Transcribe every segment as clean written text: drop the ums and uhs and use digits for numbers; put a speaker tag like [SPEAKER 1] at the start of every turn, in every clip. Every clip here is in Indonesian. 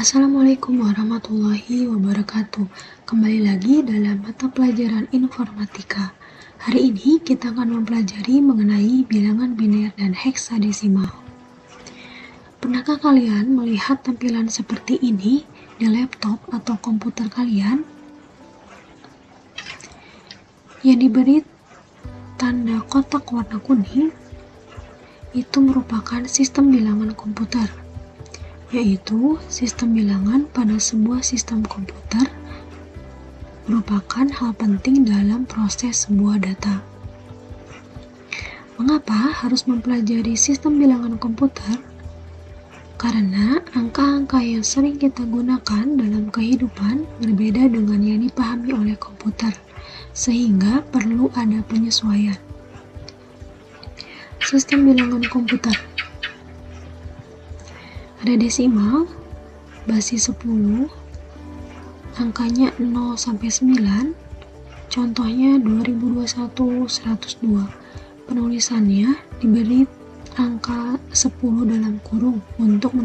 [SPEAKER 1] Assalamualaikum warahmatullahi wabarakatuh. Kembali lagi dalam mata pelajaran informatika. Hari ini kita akan mempelajari mengenai bilangan biner dan heksadesimal. Pernahkah kalian melihat tampilan seperti ini di laptop atau komputer kalian? Yang diberi tanda kotak warna kuning itu merupakan sistem bilangan komputer, yaitu sistem bilangan pada sebuah sistem komputer merupakan hal penting dalam proses sebuah data. Mengapa harus mempelajari sistem bilangan komputer? Karena angka-angka yang sering kita gunakan dalam kehidupan berbeda dengan yang dipahami oleh komputer, sehingga perlu ada penyesuaian. Sistem bilangan komputer ada desimal, basis 10, angkanya 0 sampai 9, contohnya 2021-102. Penulisannya diberi angka 10 dalam kurung untuk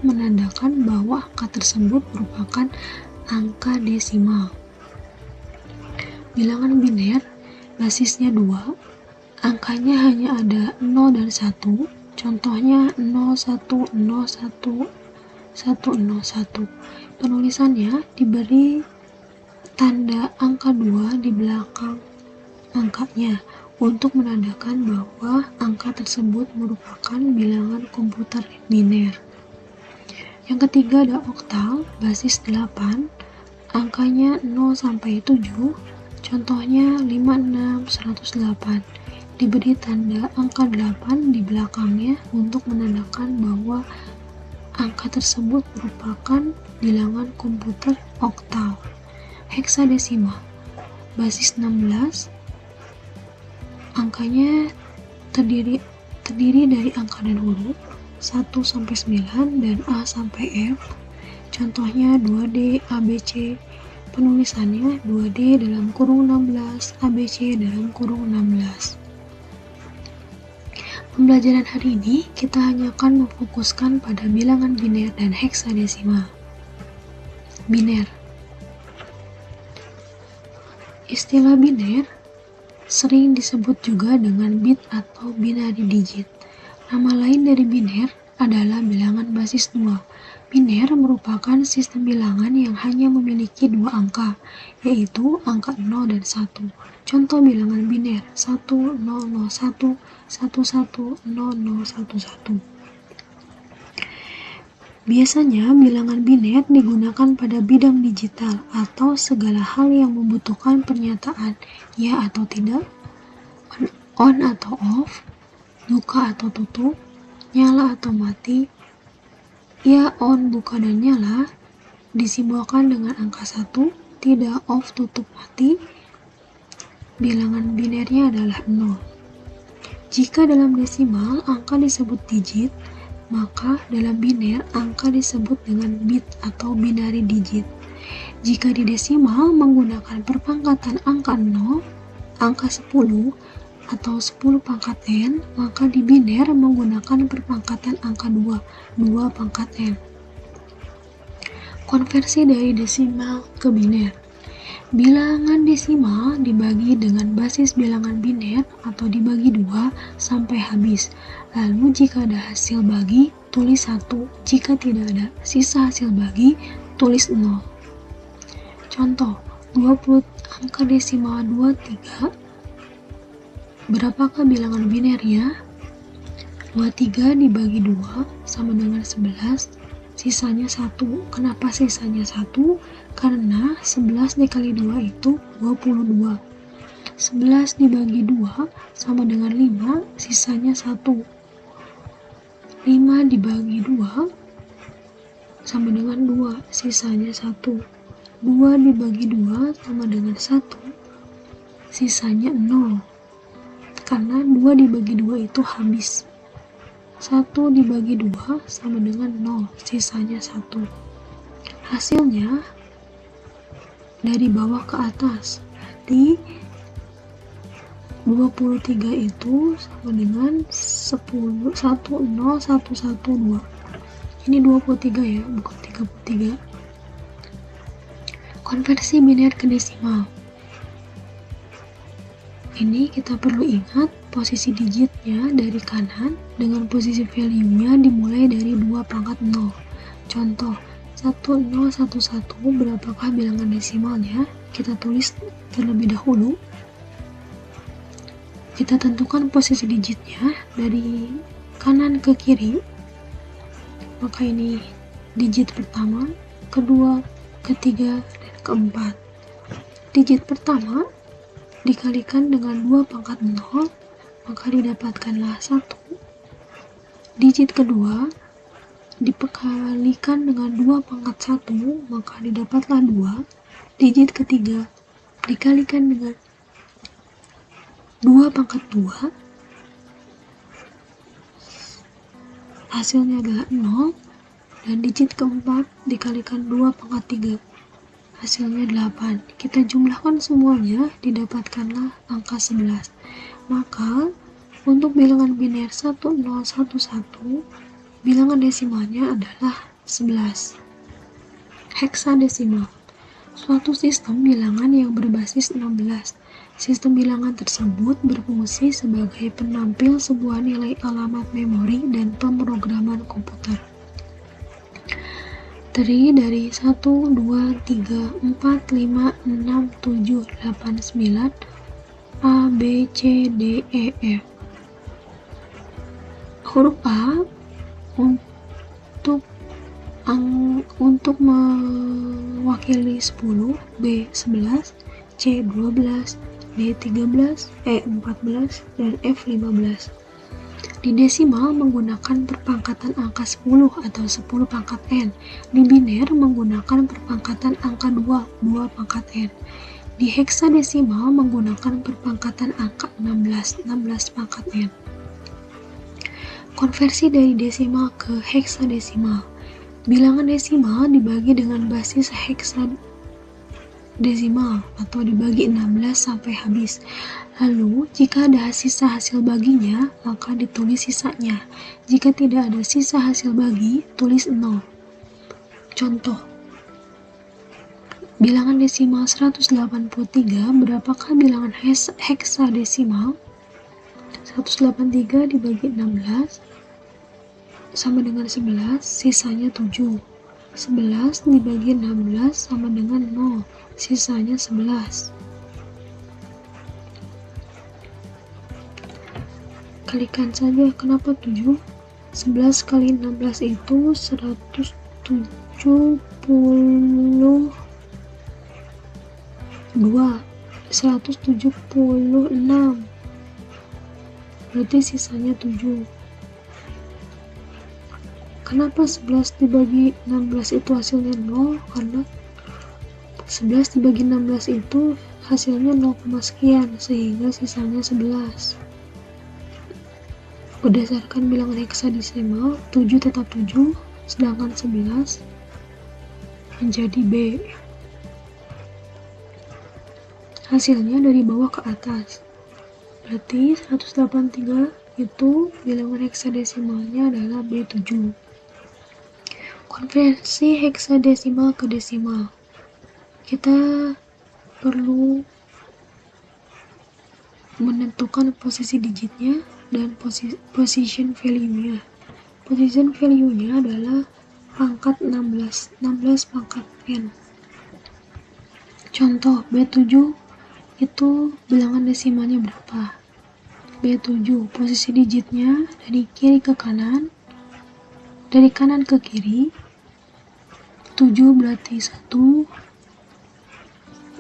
[SPEAKER 1] menandakan bahwa angka tersebut merupakan angka desimal. Bilangan biner, basisnya 2, angkanya hanya ada 0 dan 1, contohnya 0101-101. Penulisannya diberi tanda angka 2 di belakang angkanya untuk menandakan bahwa angka tersebut merupakan bilangan komputer biner. Yang ketiga ada oktal, basis 8, angkanya 0 sampai 7, contohnya 56-108. Diberi tanda angka 8 di belakangnya untuk menandakan bahwa angka tersebut merupakan bilangan komputer oktal. Heksadesimal, basis 16, angkanya terdiri dari angka dan huruf 1 sampai 9 dan A sampai F. Contohnya 2D ABC. Penulisannya 2D dalam kurung 16, ABC dalam kurung 16. Pembelajaran hari ini kita hanya akan memfokuskan pada bilangan biner dan heksadesimal. Biner. Istilah biner sering disebut juga dengan bit atau binary digit. Nama lain dari biner adalah bilangan basis 2. Biner merupakan sistem bilangan yang hanya memiliki dua angka, yaitu angka 0 dan 1. Contoh bilangan biner 1001, 110011. Biasanya bilangan biner digunakan pada bidang digital atau segala hal yang membutuhkan pernyataan ya atau tidak, on atau off, buka atau tutup, nyala atau mati. Ya, on, buka, dan nyala disimbolkan dengan angka 1, tidak, off, tutup, mati. Bilangan binernya adalah 0. Jika dalam desimal angka disebut digit, maka dalam biner angka disebut dengan bit atau binary digit. Jika di desimal menggunakan perpangkatan angka 0, angka 10, atau 10 pangkat n, maka di biner menggunakan perpangkatan angka 2 pangkat n. Konversi dari desimal ke biner. Bilangan desimal dibagi dengan basis bilangan biner atau dibagi 2 sampai habis. Lalu jika ada hasil bagi, tulis 1. Jika tidak ada sisa hasil bagi, tulis 0. Contoh, 20 angka desimal 23. Berapakah bilangan binernya? 23 dibagi 2 sama dengan 11, sisanya 1. Kenapa sisanya 1? Karena 11 dikali 2 itu 22. 11 dibagi 2 sama dengan 5, sisanya 1. 5 dibagi 2 sama dengan 2, sisanya 1. 2 dibagi 2 sama dengan 1, sisanya 0. Karena 2 dibagi 2 itu habis. 1 dibagi 2 sama dengan 0, sisanya 1. Hasilnya dari bawah ke atas. Berarti 23 itu sama dengan 10, 10112. Ini 23 ya, bukan 33. Konversi biner ke desimal. Ini kita perlu ingat posisi digitnya dari kanan dengan posisi value-nya dimulai dari 2 pangkat 0. Contoh, 1011 berapakah bilangan desimalnya? Kita tulis terlebih dahulu. Kita tentukan posisi digitnya dari kanan ke kiri. Maka ini digit pertama, kedua, ketiga, dan keempat. Digit pertama dikalikan dengan 2 pangkat 0, maka didapatkanlah 1. Digit kedua dikalikan dengan 2 pangkat 1, maka didapatlah 2. Digit ketiga dikalikan dengan 2 pangkat 2, hasilnya adalah 0. Dan digit keempat dikalikan 2 pangkat 3, hasilnya 8. Kita jumlahkan semuanya, didapatkanlah angka 11. Maka untuk bilangan biner 1011, bilangan desimalnya adalah 11. Heksadesimal, suatu sistem bilangan yang berbasis 16. Sistem bilangan tersebut berfungsi sebagai penampil sebuah nilai alamat memori dan pemrograman komputer. Terdiri dari 1, 2, 3, 4, 5, 6, 7, 8, 9, A, B, C, D, E, F. Huruf A untuk mewakili 10, B 11, C 12, D 13, E 14, dan F 15. Di desimal menggunakan perpangkatan angka 10 atau 10 pangkat n. Di biner menggunakan perpangkatan angka 2, 2 pangkat n. Di heksadesimal menggunakan perpangkatan angka 16, 16 pangkat n. Konversi dari desimal ke heksadesimal. Bilangan desimal dibagi dengan basis heksadesimal atau dibagi 16 sampai habis. Lalu, jika ada sisa hasil baginya, maka ditulis sisanya. Jika tidak ada sisa hasil bagi, tulis 0. Contoh, bilangan desimal 183, berapakah bilangan heksadesimal? 183 dibagi 16 sama dengan 11, sisanya 7. 11 dibagi 16 sama dengan 0, sisanya 11. Kalikan saja, kenapa 7? 11 kali 16 itu 172, 176, berarti sisanya 7. Kenapa 11 dibagi 16 itu hasilnya 0? Karena 11 dibagi 16 itu hasilnya 0, sekian, sehingga sisanya 11. Berdasarkan bilangan heksadesimal, 7 tetap 7, sedangkan 11 menjadi B. Hasilnya dari bawah ke atas. Berarti 183 itu bilangan heksadesimalnya adalah B7. Konversi heksadesimal ke desimal. Kita perlu menentukan posisi digitnya dan position value-nya. Position value-nya adalah pangkat 16 pangkat n. Contoh, B7 itu bilangan desimalnya berapa? B7 posisi digitnya dari kiri ke kanan, dari kanan ke kiri. 7 berarti 1,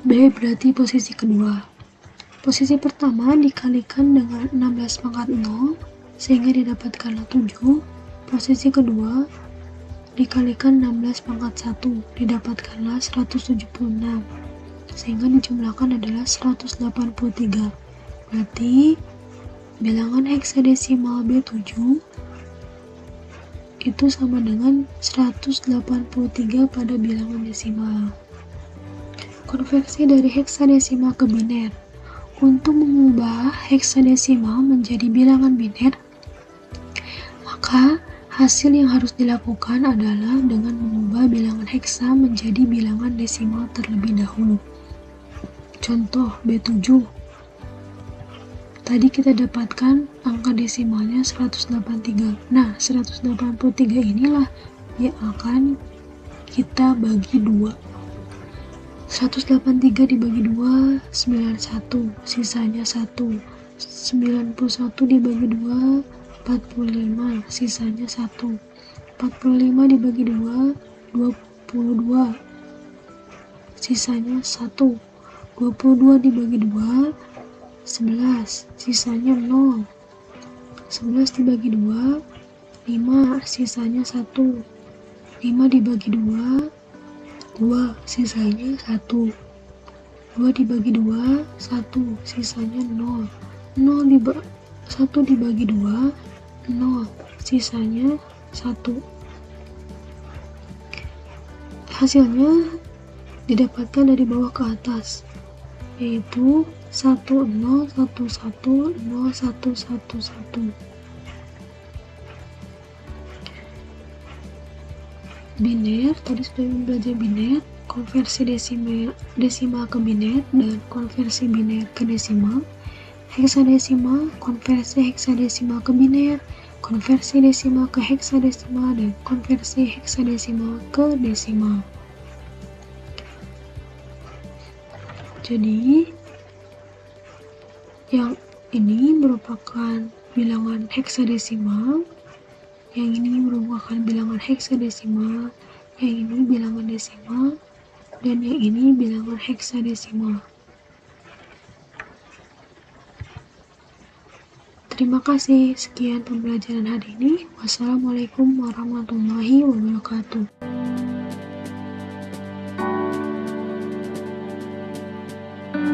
[SPEAKER 1] B berarti posisi kedua. Posisi pertama dikalikan dengan 16 pangkat 0 sehingga didapatkanlah 7. Posisi kedua dikalikan 16 pangkat 1 didapatkanlah 176 sehingga dijumlahkan adalah 183. Berarti bilangan heksadesimal B7 itu sama dengan 183 pada bilangan desimal. Konversi dari heksadesimal ke biner. Untuk mengubah heksadesimal menjadi bilangan biner, maka Hasil yang harus dilakukan adalah dengan mengubah bilangan heksa menjadi bilangan desimal terlebih dahulu. Contoh B7. Tadi kita dapatkan angka desimalnya 183. Nah, 183 inilah yang akan kita bagi 2. 183 dibagi 2, 91, sisanya 1. 91 dibagi 2, 45, sisanya 1. 45 dibagi 2, 22, sisanya 1. 22 dibagi 2, 11, sisanya 0. 11 dibagi 2, 5, sisanya 1. 5 dibagi 2, 2, sisanya 1. 2 dibagi 2, 1, sisanya 0. 1 dibagi 2, 0, sisanya 1. Hasilnya didapatkan dari bawah ke atas, yaitu 10110111. Biner, tadi sudah belajar biner, konversi desimal ke biner, dan konversi biner ke desimal. Heksadesimal, konversi heksadesimal ke biner, konversi desimal ke heksadesimal, dan konversi heksadesimal ke desimal. Jadi, yang ini merupakan bilangan heksadesimal, yang ini merupakan bilangan heksadesimal, yang ini bilangan desimal, dan yang ini bilangan heksadesimal. Terima kasih, sekian pembelajaran hari ini. Wassalamualaikum warahmatullahi wabarakatuh.